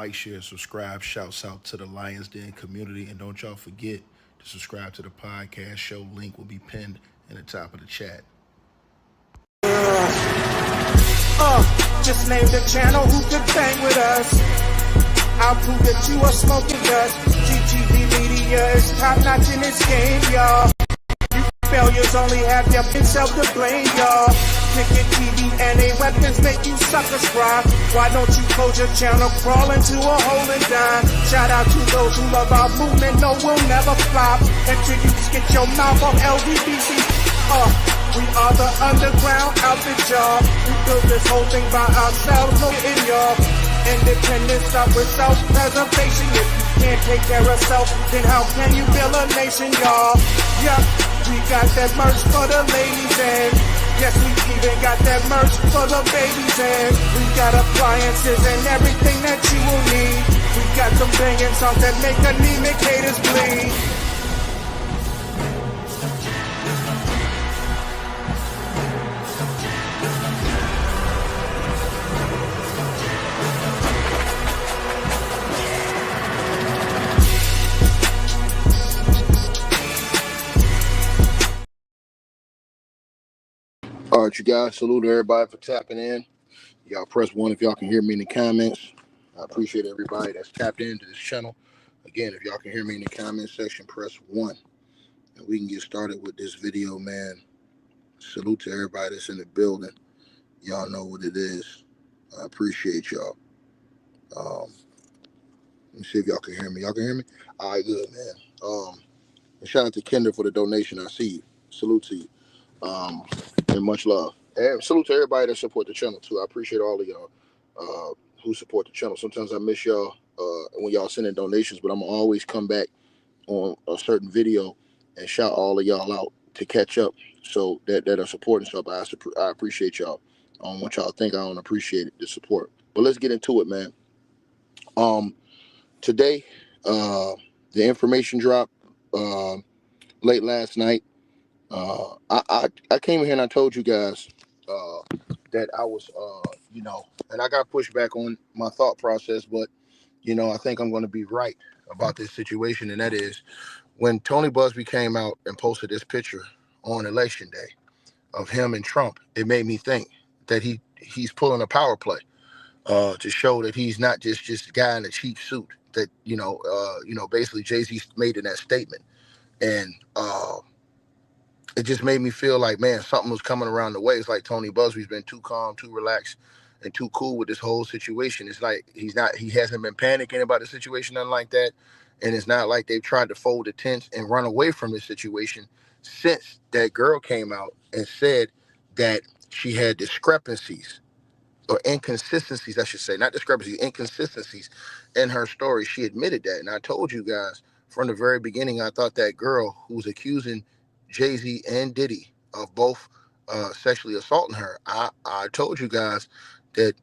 like, share, subscribe. Shouts out to the Lions Den community. And don't y'all forget to subscribe to the podcast show. Link will be pinned in the top of the chat. Just name the channel who could bang with us. I'll prove that you are smoking dust. GGB Media is top notch in this game, y'all. You failures only have your self to blame, y'all. Cricket TV and a weapons make you suckers cry. Why don't you close your channel, crawl into a hole and die? Shout out to those who love our movement, no, we'll never flop. Until you get your mouth off LDBC. We are the underground outfit, y'all. We built this whole thing by ourselves, no in y'all. Independence up with self-preservation. If you can't take care of self, then how can you build a nation, y'all? Yup, we got that merch for the ladies and yes, we even got that merch for the babies and we got appliances and everything that you will need. We got some banging songs that make anemic haters bleed. All right, you guys, salute everybody for tapping in. Y'all press 1 if y'all can hear me in the comments. I appreciate everybody that's tapped into this channel. Again, if y'all can hear me in the comment section, press 1. And we can get started with this video, man. Salute to everybody that's in the building. Y'all know what it is. I appreciate y'all. Let me see if y'all can hear me. Y'all can hear me? All right, good, man. And shout out to Kendra for the donation. I see you. Salute to you. And much love. And salute to everybody that support the channel too. I appreciate all of y'all who support the channel. Sometimes I miss y'all when y'all send in donations, but I'm gonna always come back on a certain video and shout all of y'all out to catch up, so that are supporting stuff. I appreciate y'all. I don't want y'all to think I don't appreciate the support. But let's get into it, man. Today, the information dropped late last night. I came here and I told you guys that I was, and I got pushed back on my thought process, but, I think I'm going to be right about this situation. And that is when Tony Buzbee came out and posted this picture on election day of him and Trump, it made me think that he's pulling a power play to show that he's not just a guy in a cheap suit that, basically Jay-Z made in that statement. And, it just made me feel like, man, something was coming around the way. It's like Tony Buzbee's been too calm, too relaxed, and too cool with this whole situation. It's like he hasn't been panicking about the situation, nothing like that. And it's not like they've tried to fold the tents and run away from this situation since that girl came out and said that she had discrepancies or inconsistencies, I should say, not discrepancies, inconsistencies in her story. She admitted that. And I told you guys from the very beginning, I thought that girl who was accusing Jay-Z and Diddy of both sexually assaulting her, I told you guys that,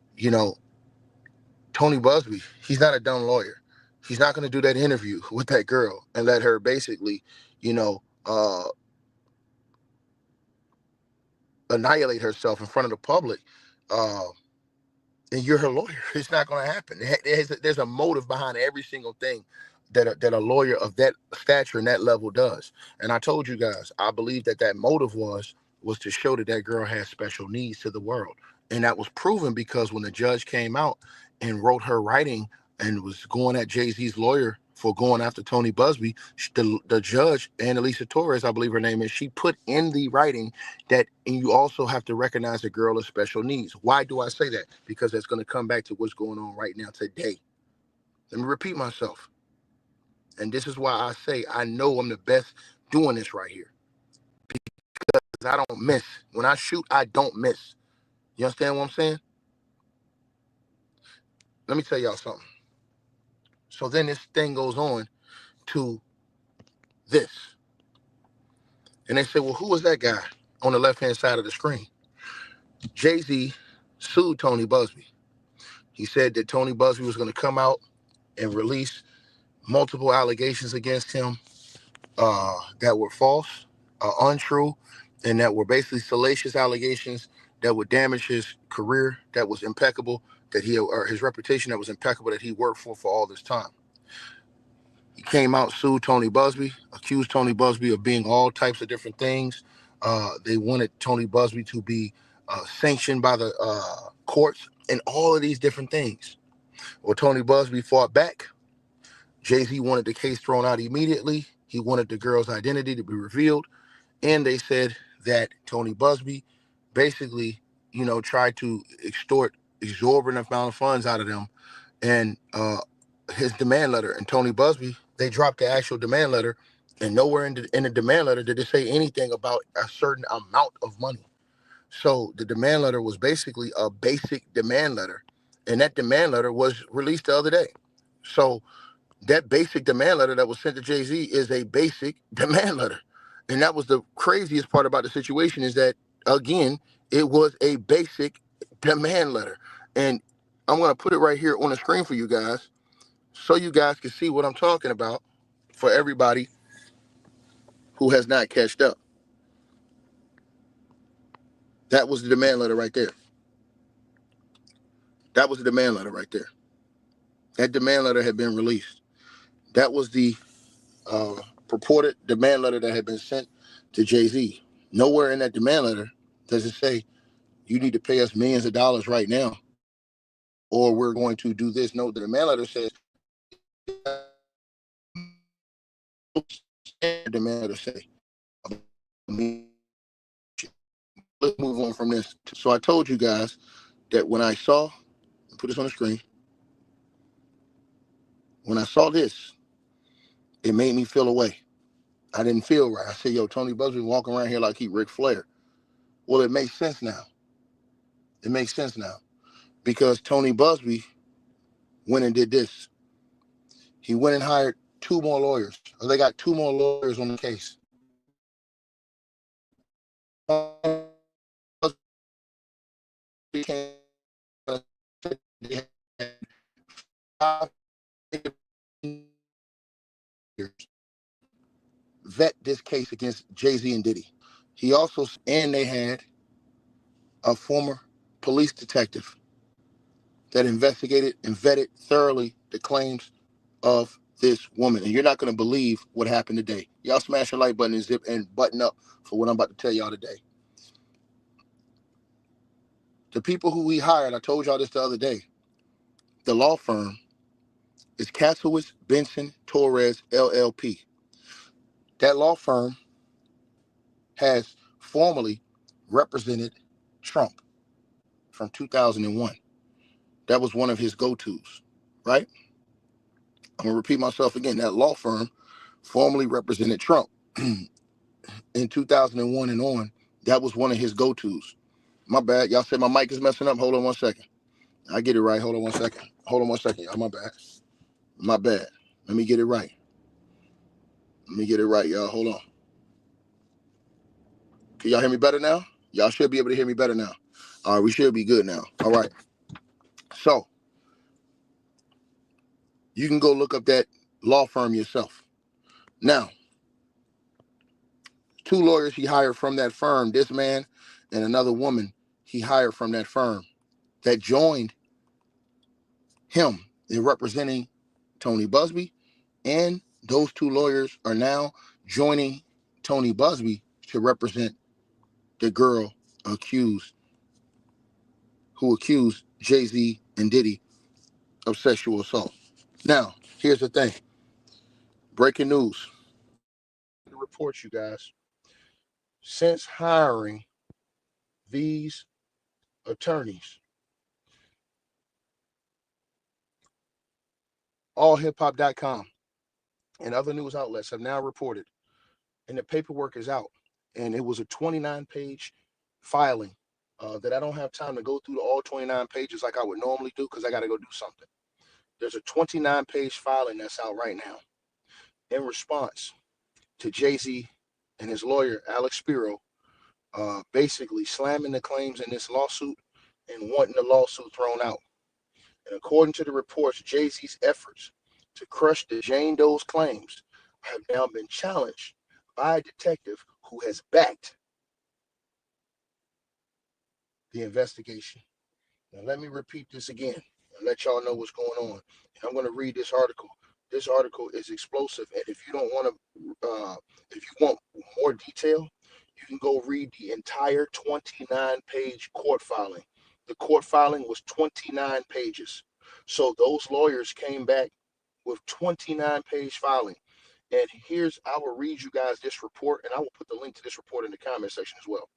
Tony Buzbee, he's not a dumb lawyer. He's not going to do that interview with that girl and let her basically, annihilate herself in front of the public. And you're her lawyer. It's not going to happen. There's a motive behind every single thing that a lawyer of that stature and that level does. And I told you guys, I believe that motive was to show that girl has special needs to the world. And that was proven because when the judge came out and wrote her writing and was going at Jay-Z's lawyer for going after Tony Buzbee, the judge, Annalisa Torres, I believe her name is, she put in the writing that, and you also have to recognize a girl with special needs. Why do I say that? Because it's going to come back to what's going on right now today. Let me repeat myself. And this is why I say I know I'm the best doing this right here. Because I don't miss. When I shoot, I don't miss. You understand what I'm saying? Let me tell y'all something. So then this thing goes on to this. And they say, well, who was that guy on the left-hand side of the screen? Jay-Z sued Tony Buzbee. He said that Tony Buzbee was going to come out and release multiple allegations against him that were false, untrue, and that were basically salacious allegations that would damage his career that was impeccable, that he, or his reputation that was impeccable, that he worked for all this time. He came out, sued Tony Buzbee, accused Tony Buzbee of being all types of different things. They wanted Tony Buzbee to be sanctioned by the courts and all of these different things. Well, Tony Buzbee fought back. Jay-Z wanted the case thrown out immediately. He wanted the girl's identity to be revealed. And they said that Tony Buzbee basically, tried to extort exorbitant amount of funds out of them. And his demand letter, and Tony Buzbee, they dropped the actual demand letter, and nowhere in the demand letter did it say anything about a certain amount of money. So the demand letter was basically a basic demand letter, and that demand letter was released the other day. So that basic demand letter that was sent to Jay-Z is a basic demand letter. And that was the craziest part about the situation, is that, again, it was a basic demand letter. And I'm going to put it right here on the screen for you guys so you guys can see what I'm talking about for everybody who has not catched up. That was the demand letter right there. That was the demand letter right there. That demand letter had been released. That was the purported demand letter that had been sent to Jay-Z. Nowhere in that demand letter does it say, you need to pay us millions of dollars right now, or we're going to do this. No, the demand letter says, the demand letter say, let's move on from this. So I told you guys that when I saw, put this on the screen, when I saw this, it made me feel away. I didn't feel right. I said, yo, Tony Buzbee walking around here like he Ric Flair. Well, it makes sense now. It makes sense now. Because Tony Buzbee went and did this. He went and hired 2 more lawyers. They got 2 more lawyers on the case. Vet this case against Jay-Z and Diddy. He also, and they had a former police detective that investigated and vetted thoroughly the claims of this woman. And you're not going to believe what happened today. Y'all smash the like button and zip and button up for what I'm about to tell y'all today. The people who we hired, I told y'all this the other day, the law firm is Casowitz, Benson, Torres, LLP. That law firm has formerly represented Trump from 2001. That was one of his go-tos, right? I'm going to repeat myself again. That law firm formerly represented Trump in 2001 and on. That was one of his go-tos. My bad. Y'all said my mic is messing up. Hold on one second. I get it right. Hold on one second. Hold on one second, y'all. My bad. My bad. Let me get it right. Let me get it right, y'all. Hold on. Can y'all hear me better now? Y'all should be able to hear me better now. All right, we should be good now. All right. So, you can go look up that law firm yourself. Now, 2 lawyers he hired from that firm, this man and another woman he hired from that firm that joined him in representing Tony Buzbee, and those 2 lawyers are now joining Tony Buzbee to represent the girl who accused Jay-Z and Diddy of sexual assault. Now, here's the thing. Breaking news. The reports, you guys. Since hiring these attorneys, allhiphop.com and other news outlets have now reported, and the paperwork is out, and it was a 29-page filing that I don't have time to go through all 29 pages like I would normally do because I got to go do something. There's a 29-page filing that's out right now in response to Jay-Z and his lawyer, Alex Spiro, basically slamming the claims in this lawsuit and wanting the lawsuit thrown out. And according to the reports, Jay-Z's efforts to crush the Jane Doe's claims have now been challenged by a detective who has backed the investigation. Now, let me repeat this again and let y'all know what's going on. And I'm going to read this article. This article is explosive. And if you don't want to, if you want more detail, you can go read the entire 29-page court filing. The court filing was 29 pages. So those lawyers came back with 29-page filing. And I will read you guys this report, and I will put the link to this report in the comment section as well.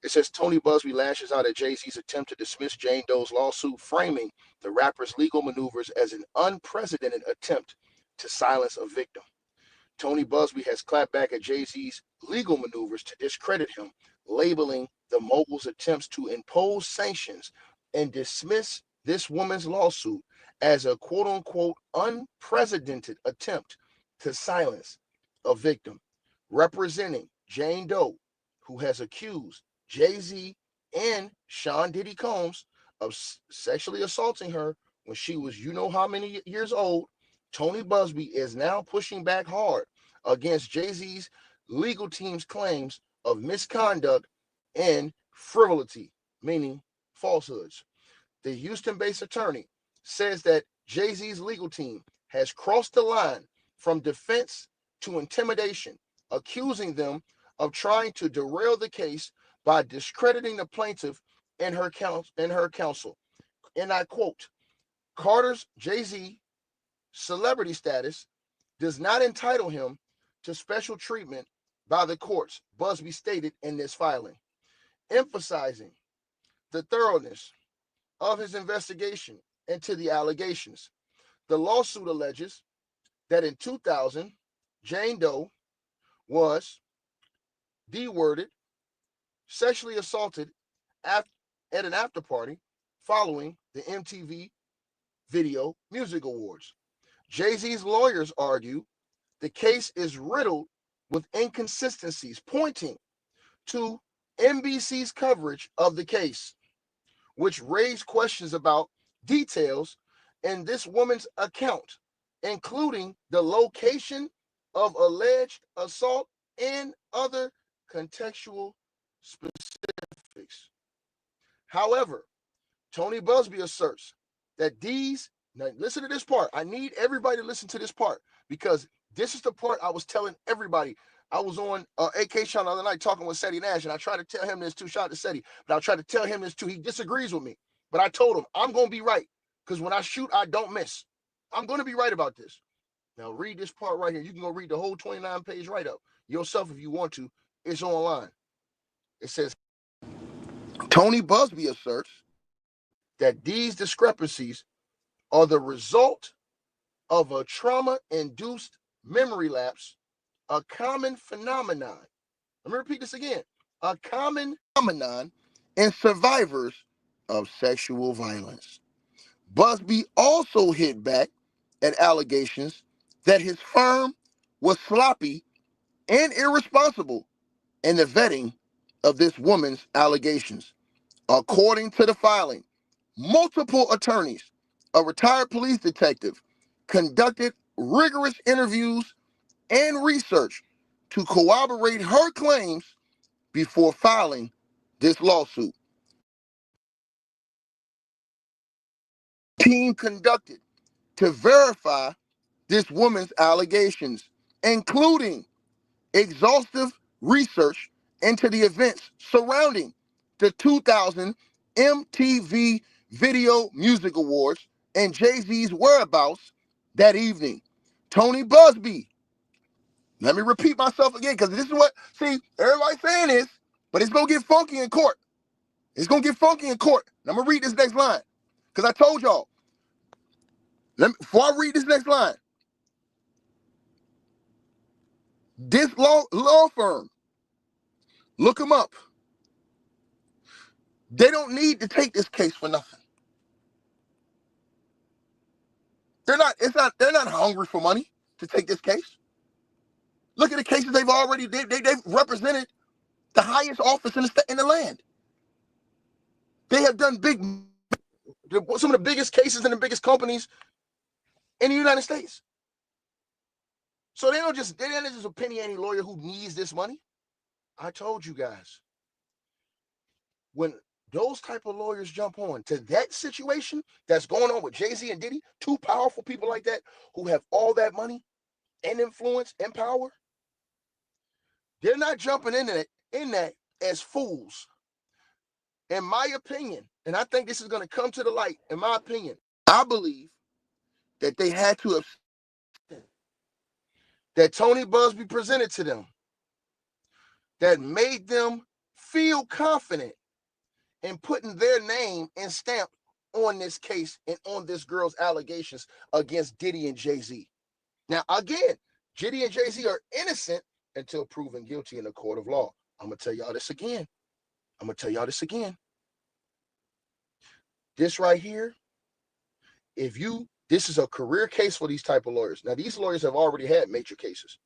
It says Tony Buzbee lashes out at Jay-Z's attempt to dismiss Jane Doe's lawsuit, framing the rapper's legal maneuvers as an unprecedented attempt to silence a victim. Tony Buzbee has clapped back at Jay-Z's legal maneuvers to discredit him, labeling the mogul's attempts to impose sanctions and dismiss this woman's lawsuit as a quote-unquote unprecedented attempt to silence a victim. Representing Jane Doe, who has accused Jay-Z and Sean Diddy Combs of sexually assaulting her when she was you know how many years old, Tony Buzbee is now pushing back hard against Jay-Z's legal team's claims of misconduct and frivolity, meaning falsehoods. The Houston-based attorney says that Jay-Z's legal team has crossed the line from defense to intimidation, accusing them of trying to derail the case by discrediting the plaintiff and her counsel. And I quote, Carter's Jay-Z celebrity status does not entitle him to special treatment by the courts, Buzbee stated in this filing, emphasizing the thoroughness of his investigation into the allegations. The lawsuit alleges that in 2000, Jane Doe was D-worded, sexually assaulted at an after party following the MTV Video Music Awards. Jay-Z's lawyers argue the case is riddled with inconsistencies, pointing to NBC's coverage of the case, which raised questions about details in this woman's account, including the location of alleged assault and other contextual specifics. However, Tony Buzbee asserts that now listen to this part. I need everybody to listen to this part because this is the part I was telling everybody. I was on AK Sean the other night talking with Seti Nash, and I tried to tell him this too. Shout out to Seti, but I tried to tell him this too. He disagrees with me, but I told him I'm going to be right because when I shoot, I don't miss. I'm going to be right about this. Now read this part right here. You can go read the whole 29-page write-up yourself if you want to. It's online. It says, Tony Buzbee asserts that these discrepancies are the result of a trauma-induced memory lapse, a common phenomenon. Let me repeat this again. A common phenomenon in survivors of sexual violence. Buzbee also hit back at allegations that his firm was sloppy and irresponsible in the vetting of this woman's allegations. According to the filing, multiple attorneys, a retired police detective, conducted rigorous interviews and research to corroborate her claims before filing this lawsuit. Team conducted to verify this woman's allegations, including exhaustive research into the events surrounding the 2000 MTV Video Music Awards and Jay-Z's whereabouts that evening. Tony Buzbee. Let me repeat myself again, because this is what, see, everybody's saying this, but it's going to get funky in court. It's going to get funky in court. And I'm going to read this next line, because I told y'all, before I read this next line, this law firm, look them up. They don't need to take this case for nothing. They're not hungry for money to take this case. Look at the cases they've already, they've represented the highest office in the land. They have done some of the biggest cases in the biggest companies in the United States. So they're not just a penny ante lawyer who needs this money. I told you guys, when those type of lawyers jump on to that situation that's going on with Jay-Z and Diddy, two powerful people like that who have all that money and influence and power, they're not jumping in that as fools. In my opinion, and I think this is going to come to the light, in my opinion, I believe that they had to have that Tony Buzbee presented to them that made them feel confident in putting their name and stamp on this case and on this girl's allegations against Diddy and Jay-Z. Now, again, Diddy and Jay-Z are innocent until proven guilty in a court of law. I'm going to tell y'all this again. This right here, this is a career case for these type of lawyers. Now, these lawyers have already had major cases.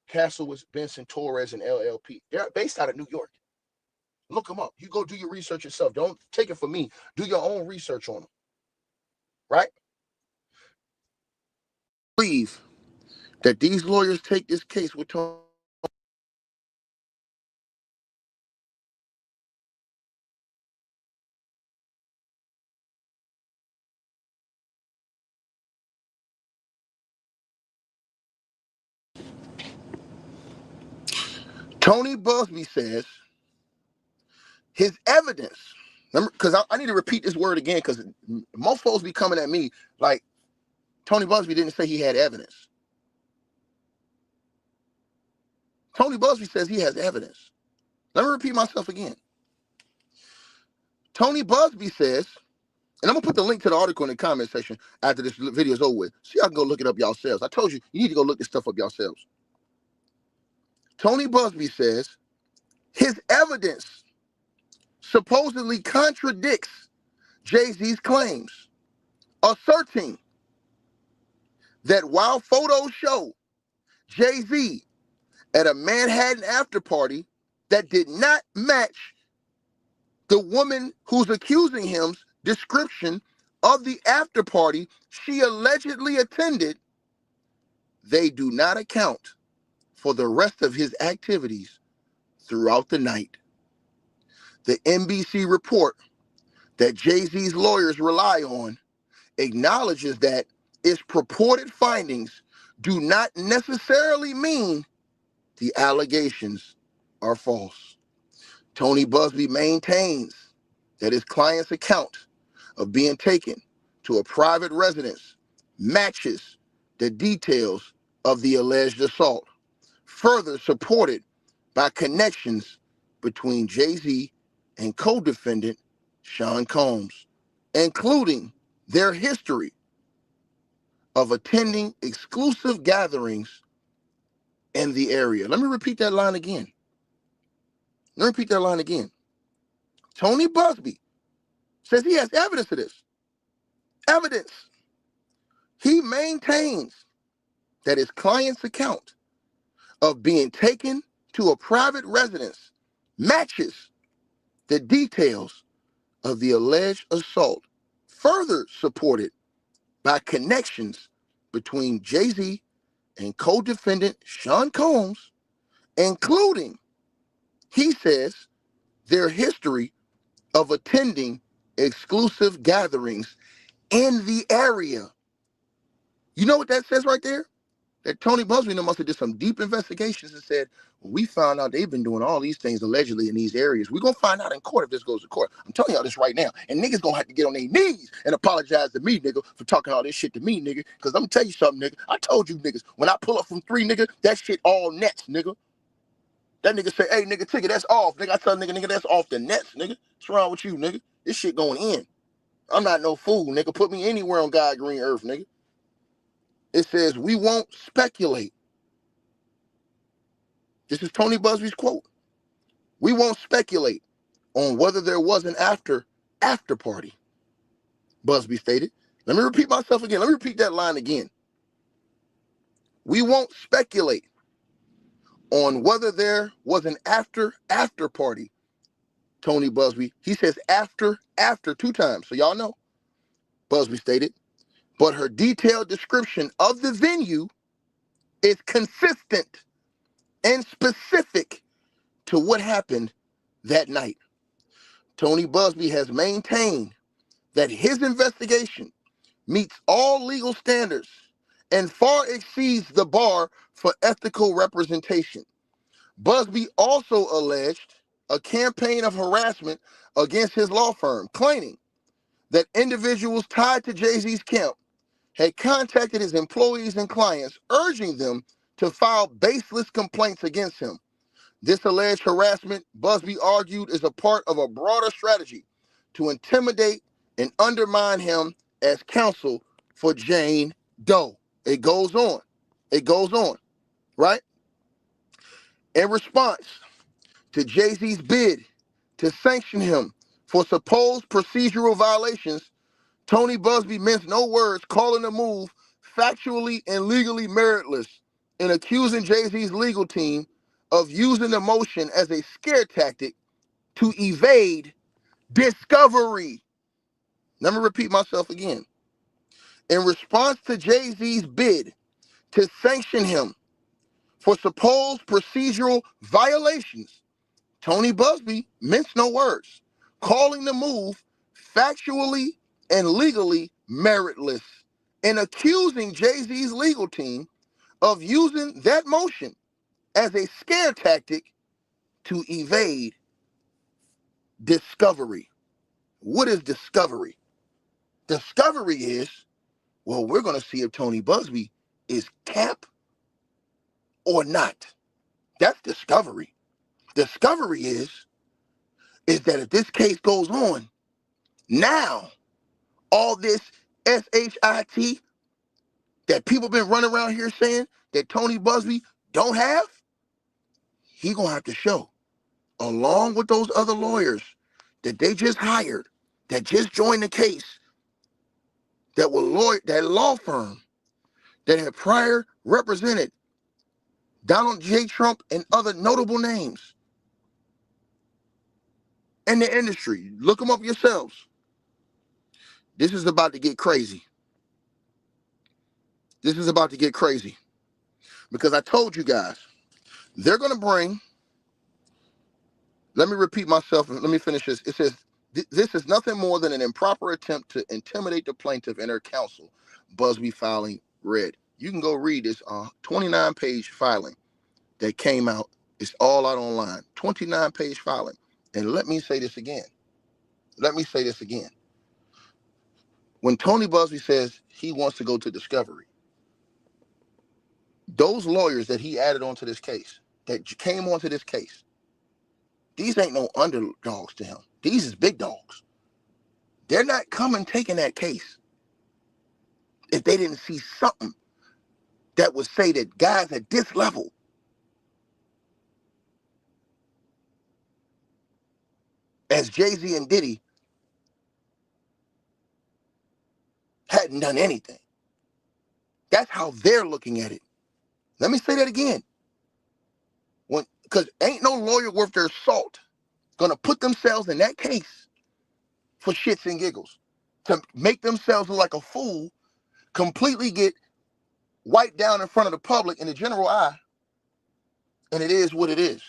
Castle was Benson, Torres, and LLP. They're based out of New York. Look them up. You go do your research yourself. Don't take it from me. Do your own research on them. Right? I believe that these lawyers take this case with Tony. Tony Buzbee says his evidence, because I need to repeat this word again, because most folks be coming at me like Tony Buzbee didn't say he had evidence. Tony Buzbee says he has evidence. Let me repeat myself again. Tony Buzbee says, and I'm going to put the link to the article in the comment section after this video is over with, so y'all can go look it up yourselves. I told you, you need to go look this stuff up yourselves. Tony Buzbee says his evidence supposedly contradicts Jay-Z's claims, asserting that while photos show Jay-Z at a Manhattan after party that did not match the woman who's accusing him's description of the after party she allegedly attended, they do not account for the rest of his activities throughout the night. The NBC report that Jay-Z's lawyers rely on acknowledges that its purported findings do not necessarily mean the allegations are false. Tony Buzbee maintains that his client's account of being taken to a private residence matches the details of the alleged assault, further supported by connections between Jay-Z and co-defendant Sean Combs, including their history of attending exclusive gatherings in the area. Let me repeat that line again. Tony Buzbee says he has evidence of this. Evidence. He maintains that his client's account of being taken to a private residence matches the details of the alleged assault, further supported by connections between Jay-Z and co-defendant Sean Combs, including, he says, their history of attending exclusive gatherings in the area. You know what that says right there? That Tony Buzbee must have did some deep investigations and said, well, we found out they've been doing all these things allegedly in these areas. We're going to find out in court if this goes to court. I'm telling y'all this right now. And niggas going to have to get on their knees and apologize to me, nigga, for talking all this shit to me, nigga. Because I'm going to tell you something, nigga. I told you, niggas, when I pull up from 3, nigga, that shit all nets, nigga. That nigga say, hey, nigga, ticket, that's off. Nigga, I tell nigga, that's off the nets, nigga. What's wrong with you, nigga? This shit going in. I'm not no fool, nigga. Put me anywhere on God green earth, nigga. It says, we won't speculate. This is Tony Buzbee's quote. We won't speculate on whether there was an after party, Buzbee stated. Let me repeat myself again. Let me repeat that line again. We won't speculate on whether there was an after party, Tony Buzbee. He says after 2 times, so y'all know, Buzbee stated. But her detailed description of the venue is consistent and specific to what happened that night. Tony Buzbee has maintained that his investigation meets all legal standards and far exceeds the bar for ethical representation. Buzbee also alleged a campaign of harassment against his law firm, claiming that individuals tied to Jay-Z's camp had contacted his employees and clients, urging them to file baseless complaints against him. This alleged harassment, Buzbee argued, is a part of a broader strategy to intimidate and undermine him as counsel for Jane Doe. It goes on. It goes on, right? In response to Jay-Z's bid to sanction him for supposed procedural violations, Tony Buzbee minced no words, calling the move factually and legally meritless and accusing Jay-Z's legal team of using the motion as a scare tactic to evade discovery. Let me repeat myself again. In response to Jay-Z's bid to sanction him for supposed procedural violations, Tony Buzbee minced no words, calling the move factually and legally meritless and accusing Jay-Z's legal team of using that motion as a scare tactic to evade discovery. What is discovery? Discovery is, well, we're going to see if Tony Buzbee is cap or not. That's discovery. Discovery is that if this case goes on, now all this SHIT that people been running around here saying that Tony Buzbee don't have, he gonna have to show, along with those other lawyers that they just hired, that just joined the case, that law firm that had prior represented Donald J. Trump and other notable names in the industry. Look them up yourselves. This is about to get crazy. This is about to get crazy. Because I told you guys, they're going to bring, let me repeat myself, and let me finish this. It says, this is nothing more than an improper attempt to intimidate the plaintiff and her counsel, Buzbee filing read. You can go read this 29-page filing that came out. It's all out online. 29-page filing. And let me say this again. When Tony Buzbee says he wants to go to discovery, those lawyers that he added onto this case, that came onto this case, these ain't no underdogs to him. These is big dogs. They're not coming taking that case if they didn't see something that would say that guys at this level as Jay-Z and Diddy hadn't done anything. That's how they're looking at it. Let me say that again. Because ain't no lawyer worth their salt gonna put themselves in that case for shits and giggles, to make themselves look like a fool, completely get wiped down in front of the public in the general eye, and it is what it is.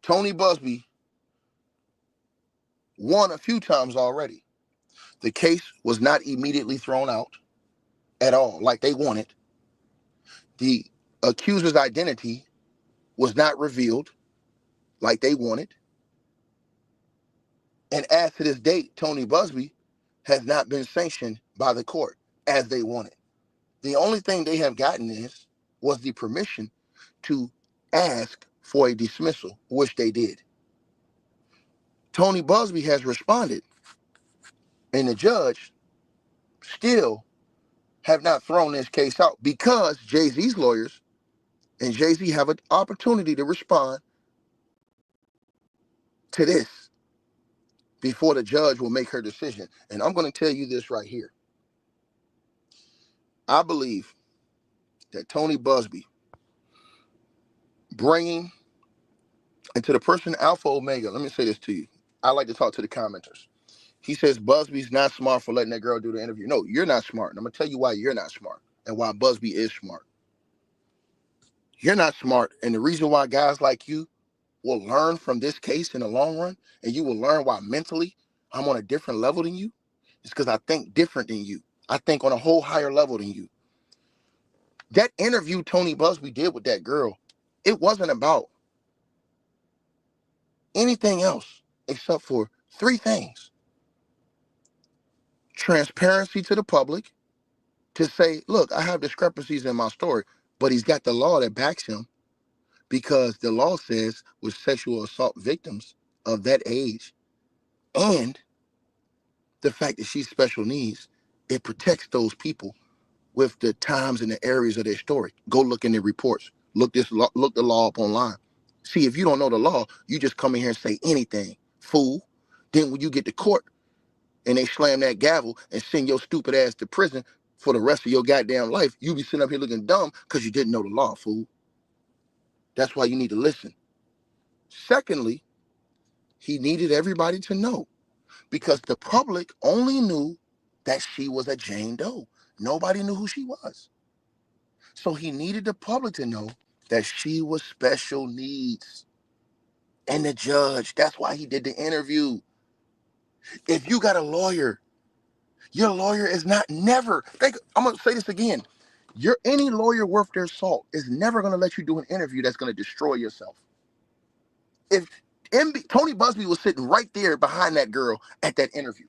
Tony Buzbee won a few times already. The case was not immediately thrown out at all, like they wanted. The accuser's identity was not revealed like they wanted. And as to this date, Tony Buzbee has not been sanctioned by the court as they wanted. The only thing they have gotten was the permission to ask for a dismissal, which they did. Tony Buzbee has responded, and the judge still have not thrown this case out because Jay-Z's lawyers and Jay-Z have an opportunity to respond to this before the judge will make her decision. And I'm going to tell you this right here. I believe that Tony Buzbee bringing, and to the person Alpha Omega, let me say this to you. I like to talk to the commenters. He says Buzbee's not smart for letting that girl do the interview. No, you're not smart. And I'm going to tell you why you're not smart and why Buzbee is smart. You're not smart. And the reason why guys like you will learn from this case in the long run, and you will learn why mentally I'm on a different level than you, it's because I think different than you. I think on a whole higher level than you. That interview Tony Buzbee did with that girl, it wasn't about anything else except for three things. Transparency to the public, to say, look, I have discrepancies in my story, but he's got the law that backs him, because the law says with sexual assault victims of that age and the fact that she's special needs, it protects those people with the times and the areas of their story. Go look in the reports. Look the law up online. See, if you don't know the law, you just come in here and say anything, fool. Then when you get to court and they slam that gavel and send your stupid ass to prison for the rest of your goddamn life, you be sitting up here looking dumb because you didn't know the law, fool. That's why you need to listen. Secondly, he needed everybody to know, because the public only knew that she was a Jane Doe. Nobody knew who she was. So he needed the public to know that she was special needs. And the judge, that's why he did the interview. If you got a lawyer, your lawyer is never, I'm going to say this again. Any lawyer worth their salt is never going to let you do an interview that's going to destroy yourself. If Tony Buzbee was sitting right there behind that girl at that interview,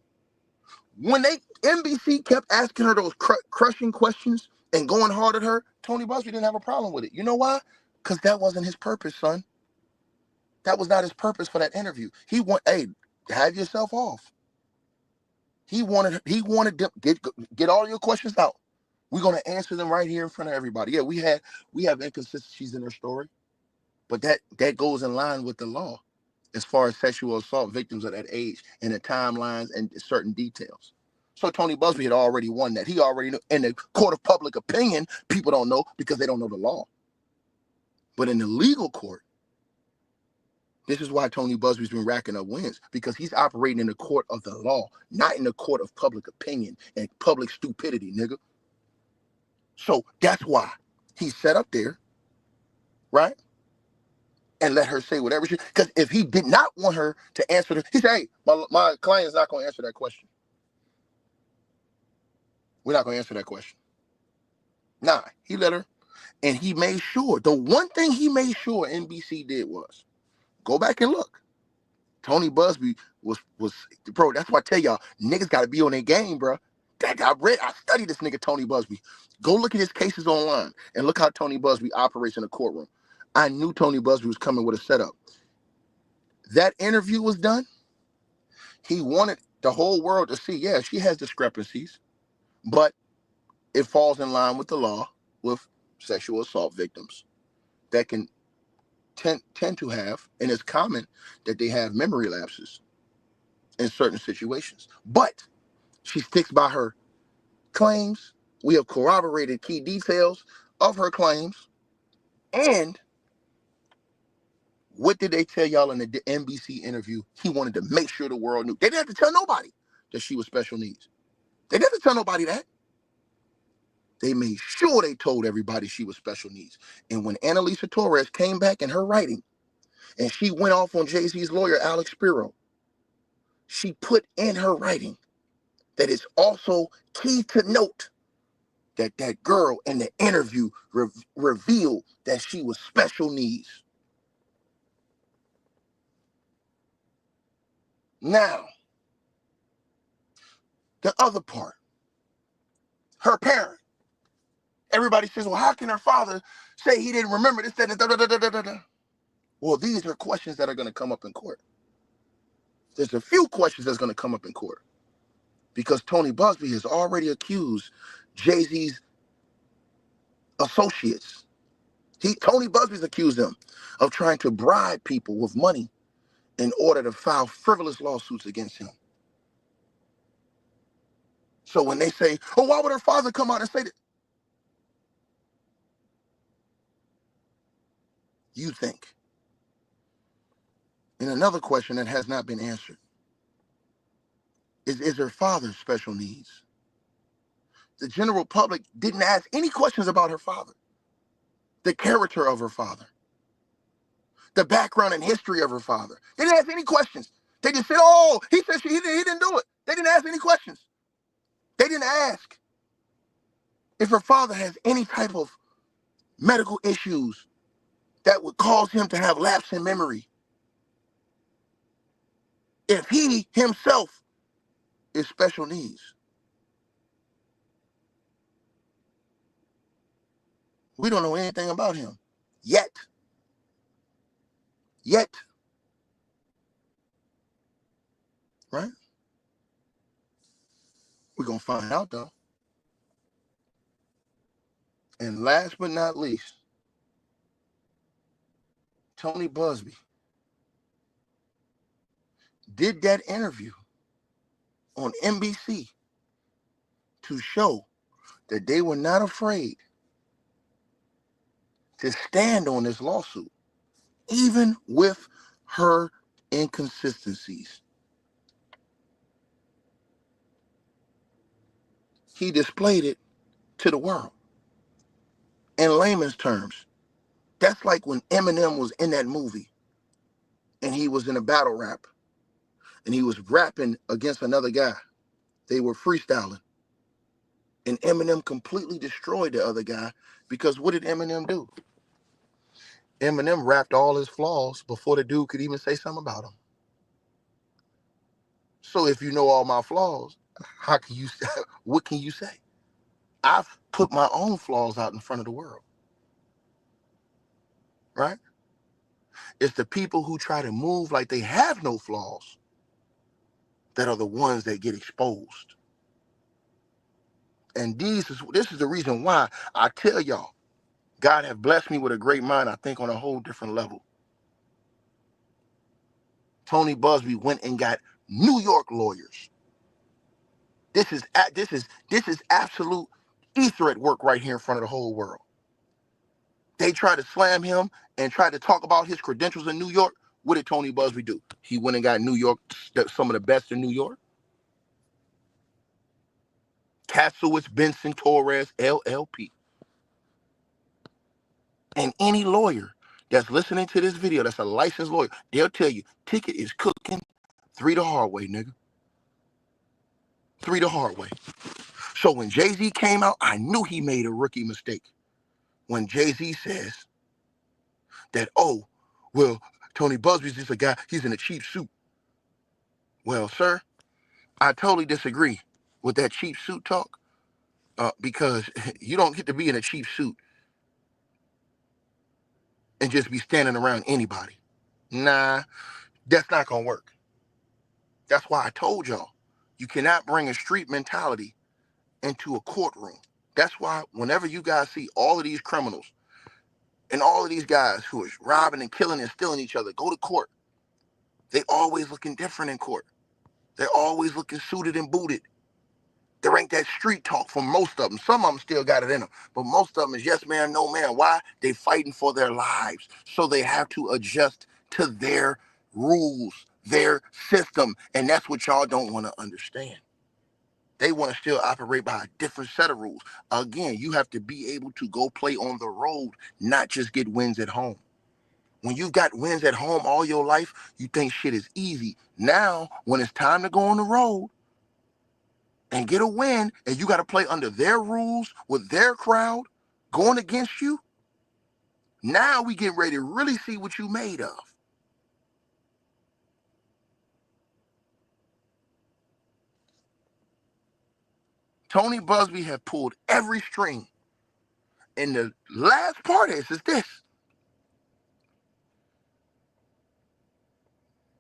when NBC kept asking her those crushing questions and going hard at her, Tony Buzbee didn't have a problem with it. You know why? Because that wasn't his purpose, son. That was not his purpose for that interview. Hey, have yourself off. He wanted them get all your questions out. We're gonna answer them right here in front of everybody. Yeah, we have inconsistencies in her story, but that goes in line with the law as far as sexual assault victims of that age and the timelines and certain details. So Tony Buzbee had already won that. He already knew. In the court of public opinion, people don't know because they don't know the law. But in the legal court, this is why Tony Buzbee's been racking up wins, because he's operating in the court of the law, not in the court of public opinion and public stupidity, nigga. So that's why he's set up there, right? And let her say whatever she, because if he did not want her to answer he said, hey, my client's not going to answer that question. We're not going to answer that question. Nah, he let her, and he made sure, the one thing he made sure NBC did was, go back and look. Tony Buzbee was bro, that's why I tell y'all, niggas got to be on their game, bro. I studied this nigga Tony Buzbee. Go look at his cases online and look how Tony Buzbee operates in a courtroom. I knew Tony Buzbee was coming with a setup. That interview was done. He wanted the whole world to see, yeah, she has discrepancies, but it falls in line with the law with sexual assault victims that can tend to have, and it's common that they have memory lapses in certain situations. But she sticks by her claims. We have corroborated key details of her claims. And what did they tell y'all in the NBC interview? He wanted to make sure the world knew. They didn't have to tell nobody that she was special needs. They didn't have to tell nobody that. They made sure they told everybody she was special needs. And when Annalisa Torres came back in her writing, and she went off on Jay-Z's lawyer, Alex Spiro, she put in her writing that it's also key to note that that girl in the interview revealed that she was special needs. Now, the other part, her parent. Everybody says, well, how can her father say he didn't remember this, that, and da, da, da, da, da, da? Well, these are questions that are going to come up in court. There's a few questions that's going to come up in court because Tony Buzbee has already accused Jay-Z's associates. Tony Buzbee's accused them of trying to bribe people with money in order to file frivolous lawsuits against him. So when they say, oh, why would her father come out and say that? You think. And another question that has not been answered is her father special needs? The general public didn't ask any questions about her father, the character of her father. the background and history of her father. They didn't ask any questions. They just said, oh, he said he didn't do it. They didn't ask any questions. They didn't ask if her father has any type of medical issues that would cause him to have lapse in memory. If he himself is special needs. We don't know anything about him yet. Right? We're going to find out, though. And last but not least, Tony Buzbee did that interview on NBC to show that they were not afraid to stand on this lawsuit, even with her inconsistencies. He displayed it to the world. In layman's terms, that's like when Eminem was in that movie and he was in a battle rap and he was rapping against another guy. They were freestyling. And Eminem completely destroyed the other guy because what did Eminem do? Eminem rapped all his flaws before the dude could even say something about him. So if you know all my flaws, how can you? What can you say? I've put my own flaws out in front of the world. Right? It's the people who try to move like they have no flaws that are the ones that get exposed. And this is the reason why I tell y'all, God have blessed me with a great mind, I think on a whole different level. Tony Buzbee went and got New York lawyers. This is absolute ether at work right here in front of the whole world. They tried to slam him and tried to talk about his credentials in New York. What did Tony Buzbee do? He went and got New York, some of the best in New York. Casowitz, Benson, Torres, LLP. And any lawyer that's listening to this video, that's a licensed lawyer, they'll tell you, ticket is cooking 3 the hard way, nigga. 3 the hard way. So when Jay-Z came out, I knew he made a rookie mistake. When Jay-Z says that, oh, well, Tony Buzbee's just a guy, he's in a cheap suit. Well, sir, I totally disagree with that cheap suit talk because you don't get to be in a cheap suit and just be standing around anybody. Nah, that's not going to work. That's why I told y'all, you cannot bring a street mentality into a courtroom. That's why whenever you guys see all of these criminals and all of these guys who are robbing and killing and stealing each other go to court, they always looking different in court. They're always looking suited and booted. There ain't that street talk from most of them. Some of them still got it in them, but most of them is yes ma'am, no ma'am. Why? They fighting for their lives. So they have to adjust to their rules, their system. And that's what y'all don't want to understand. They want to still operate by a different set of rules. Again, you have to be able to go play on the road, not just get wins at home. When you've got wins at home all your life, you think shit is easy. Now, when it's time to go on the road and get a win, and you got to play under their rules with their crowd going against you, now we get ready to really see what you made of. Tony Buzbee have pulled every string. And the last part is this.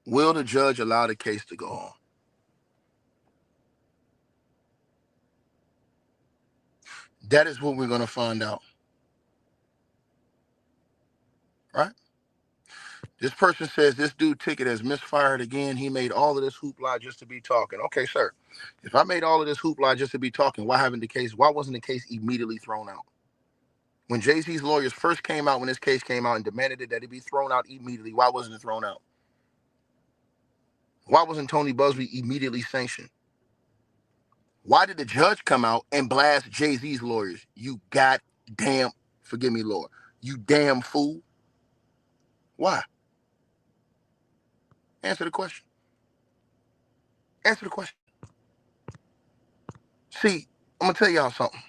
Will the judge allow the case to go on? That is what we're going to find out. Right? This person says this dude ticket has misfired again. He made all of this hoopla just to be talking. Okay, sir. If I made all of this hoopla just to be talking, why wasn't the case immediately thrown out? When Jay-Z's lawyers first came out, when this case came out and demanded that it be thrown out immediately, why wasn't it thrown out? Why wasn't Tony Buzbee immediately sanctioned? Why did the judge come out and blast Jay-Z's lawyers? You goddamn, forgive me, Lord, you damn fool. Why? Answer the question. Answer the question. See, I'm gonna tell y'all something.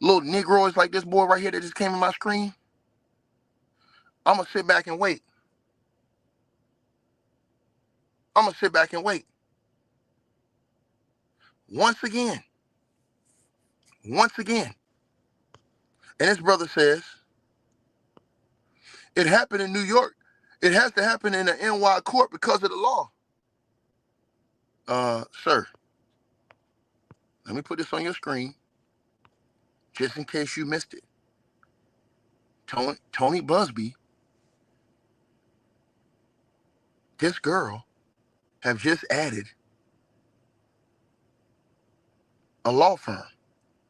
Little Negroes like this boy right here that just came on my screen, I'm gonna sit back and wait. I'm gonna sit back and wait. Once again, and this brother says, it happened in New York. It has to happen in an NY court because of the law. Sir, let me put this on your screen just in case you missed it. Tony Buzbee, this girl, have just added a law firm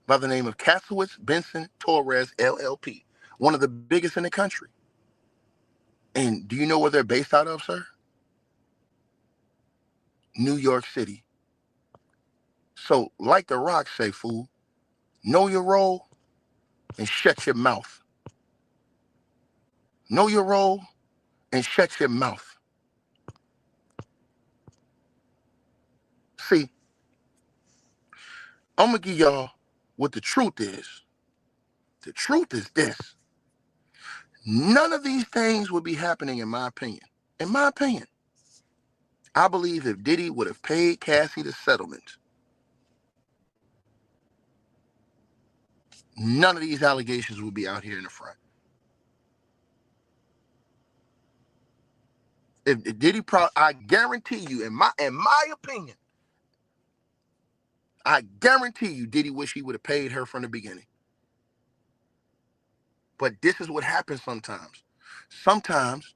by the name of Accusers, Benson, Torres, LLP, one of the biggest in the country. And do you know where they're based out of, sir? New York City. So, like the Rock say, fool, know your role and shut your mouth. Know your role and shut your mouth. See, I'm going to give y'all what the truth is. The truth is this. None of these things would be happening, in my opinion. In my opinion, I believe if Diddy would have paid Cassie the settlement, none of these allegations would be out here in the front. If Diddy, I guarantee you, in my opinion, I guarantee you, Diddy wish he would have paid her from the beginning. But this is what happens sometimes. Sometimes,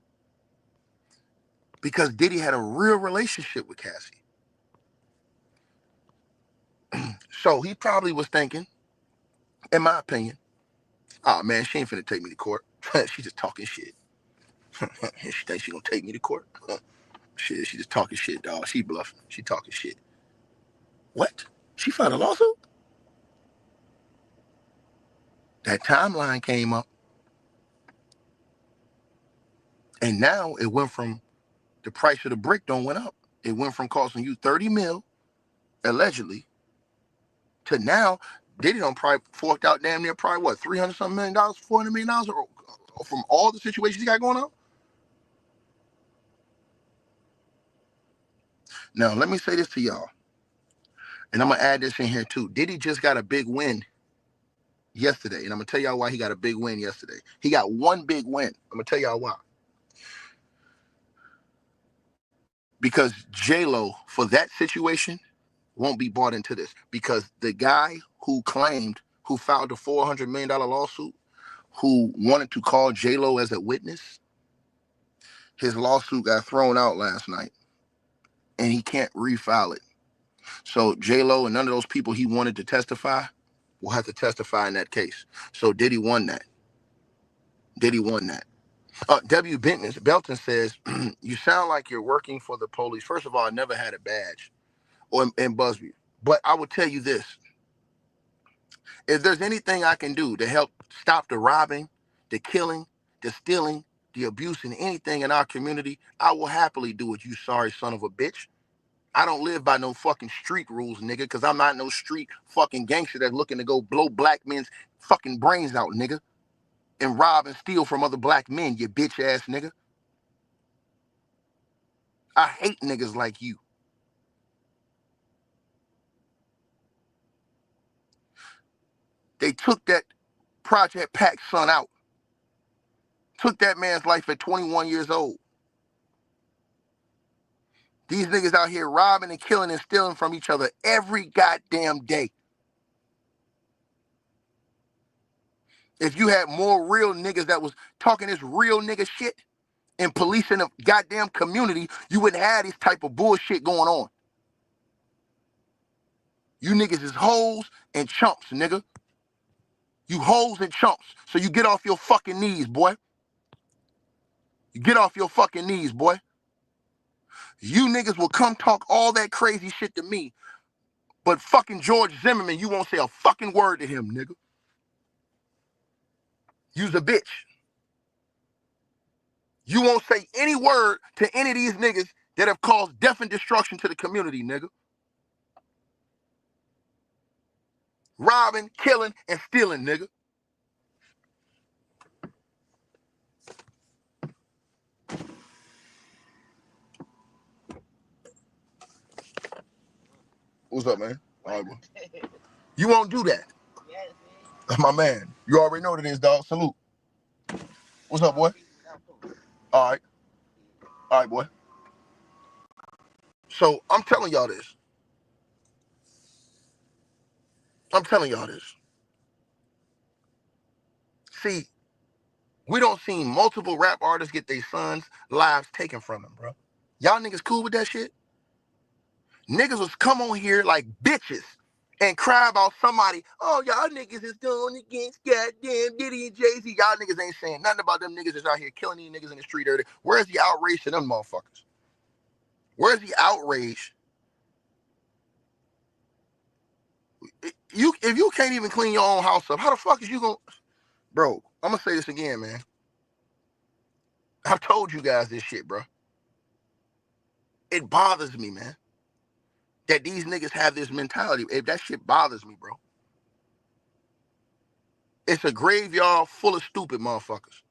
because Diddy had a real relationship with Cassie. So he probably was thinking, in my opinion, oh man, she ain't finna take me to court. She just talking shit. She thinks she gonna take me to court. Shit, she just talking shit, dog. She bluffing. She talking shit. What? She filed a lawsuit? That timeline came up. And now it went from the price of the brick don't went up. It went from costing you 30 mil, allegedly, to now Diddy done probably forked out damn near probably what, $300 something million, $400 million from all the situations he got going on. Now let me say this to y'all, and I'm gonna add this in here too. Diddy just got a big win yesterday, and I'm gonna tell y'all why he got a big win yesterday. He got one big win. I'm gonna tell y'all why. Because J-Lo, for that situation, won't be bought into this. Because the guy who filed the $400 million lawsuit, who wanted to call J-Lo as a witness, his lawsuit got thrown out last night, and he can't refile it. So J-Lo and none of those people he wanted to testify will have to testify in that case. So Diddy won that. Diddy won that. W. Belton says, you sound like you're working for the police. First of all, I never had a badge in Buzbee. But I will tell you this. If there's anything I can do to help stop the robbing, the killing, the stealing, the abuse, and anything in our community, I will happily do it, you sorry son of a bitch. I don't live by no fucking street rules, nigga, because I'm not no street fucking gangster that's looking to go blow black men's fucking brains out, nigga, and rob and steal from other black men, you bitch ass nigga. I hate niggas like you. They took that Project Pack son out. Took that man's life at 21 years old. These niggas out here robbing and killing and stealing from each other every goddamn day. If you had more real niggas that was talking this real nigga shit and policing the goddamn community, you wouldn't have this type of bullshit going on. You niggas is hoes and chumps, nigga. You hoes and chumps. So you get off your fucking knees, boy. You get off your fucking knees, boy. You niggas will come talk all that crazy shit to me, but fucking George Zimmerman, you won't say a fucking word to him, nigga. You's a bitch. You won't say any word to any of these niggas that have caused death and destruction to the community, nigga. Robbing, killing, and stealing, nigga. What's up, man? All right, you won't do that. That's my man. You already know what it is, dog. Salute. What's up, boy? All right. All right, boy. So I'm telling y'all this. I'm telling y'all this. See, we don't see multiple rap artists get their sons' lives taken from them, bro. Y'all niggas cool with that shit? Niggas was come on here like bitches and cry about somebody, oh, y'all niggas is going against goddamn Diddy and Jay-Z. Y'all niggas ain't saying nothing about them niggas that's out here killing these niggas in the street. Where's the outrage to them motherfuckers? Where's the outrage? If you can't even clean your own house up, how the fuck is you gonna... Bro, I'm gonna say this again, man. I've told you guys this shit, bro. It bothers me, man, that these niggas have this mentality. If that shit bothers me, bro. It's a graveyard full of stupid motherfuckers.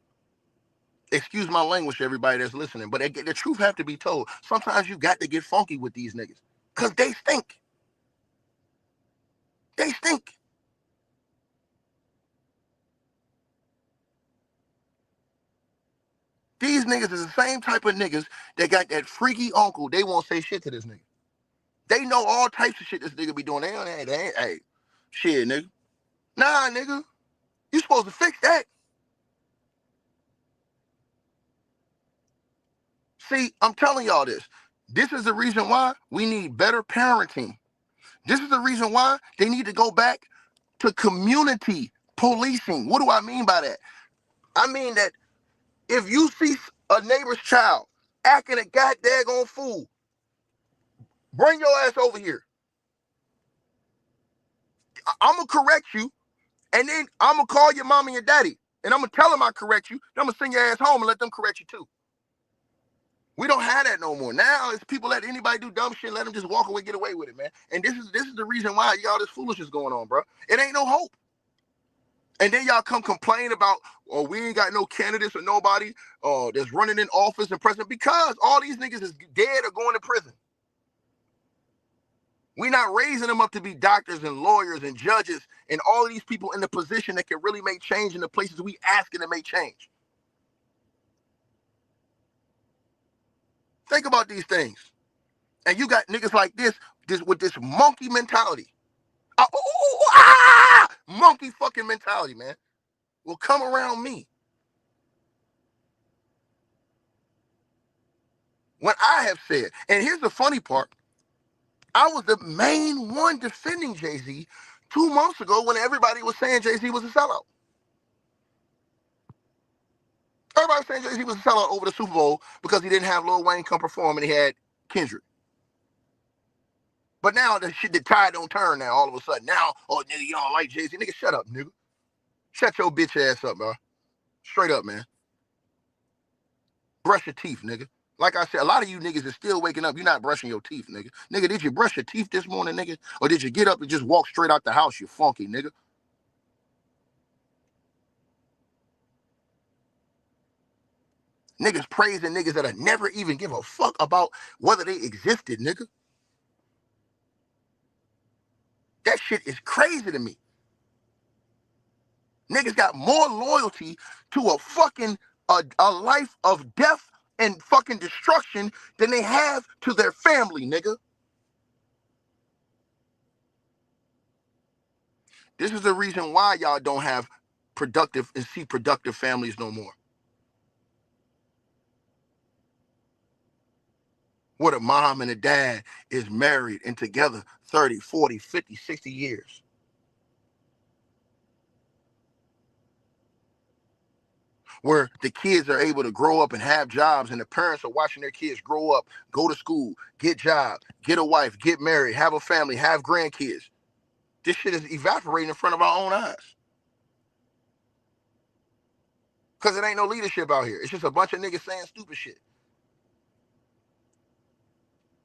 Excuse my language to everybody that's listening, but the truth have to be told. Sometimes you got to get funky with these niggas because they stink. They stink. These niggas is the same type of niggas that got that freaky uncle. They won't say shit to this nigga. They know all types of shit this nigga be doing. They ain't, hey, shit, nigga. Nah, nigga. You supposed to fix that. See, I'm telling y'all this. This is the reason why we need better parenting. This is the reason why they need to go back to community policing. What do I mean by that? I mean that if you see a neighbor's child acting a goddamn fool, bring your ass over here. I'm going to correct you, and then I'm going to call your mom and your daddy, and I'm going to tell them I correct you, then I'm going to send your ass home and let them correct you too. We don't have that no more. Now it's people let anybody do dumb shit, let them just walk away, get away with it, man. And this is the reason why y'all this foolishness going on, bro. It ain't no hope. And then y'all come complain about, oh, we ain't got no candidates or nobody that's running in office and president, because all these niggas is dead or going to prison. We're not raising them up to be doctors and lawyers and judges and all of these people in the position that can really make change in the places we asking to make change. Think about these things. And you got niggas like this with this monkey mentality. Monkey fucking mentality, man. Will come around me. When I have said, and here's the funny part, I was the main one defending Jay-Z 2 months ago when everybody was saying Jay-Z was a sellout. Everybody was saying Jay-Z was a sellout over the Super Bowl because he didn't have Lil Wayne come perform and he had Kendrick. But now the tide don't turn now all of a sudden. Now, oh, nigga, you don't like Jay-Z. Nigga, shut up, nigga. Shut your bitch ass up, bro. Straight up, man. Brush your teeth, nigga. Like I said, a lot of you niggas is still waking up. You're not brushing your teeth, nigga. Nigga, did you brush your teeth this morning, nigga? Or did you get up and just walk straight out the house, you funky nigga? Niggas praising niggas that'll never even give a fuck about whether they existed, nigga. That shit is crazy to me. Niggas got more loyalty to a fucking a life of death and fucking destruction than they have to their family, nigga. This is the reason why y'all don't have productive and see productive families no more. What a mom and a dad is married and together 30, 40, 50, 60 years. Where the kids are able to grow up and have jobs and the parents are watching their kids grow up, go to school, get jobs, get a wife, get married, have a family, have grandkids. This shit is evaporating in front of our own eyes. Because it ain't no leadership out here. It's just a bunch of niggas saying stupid shit.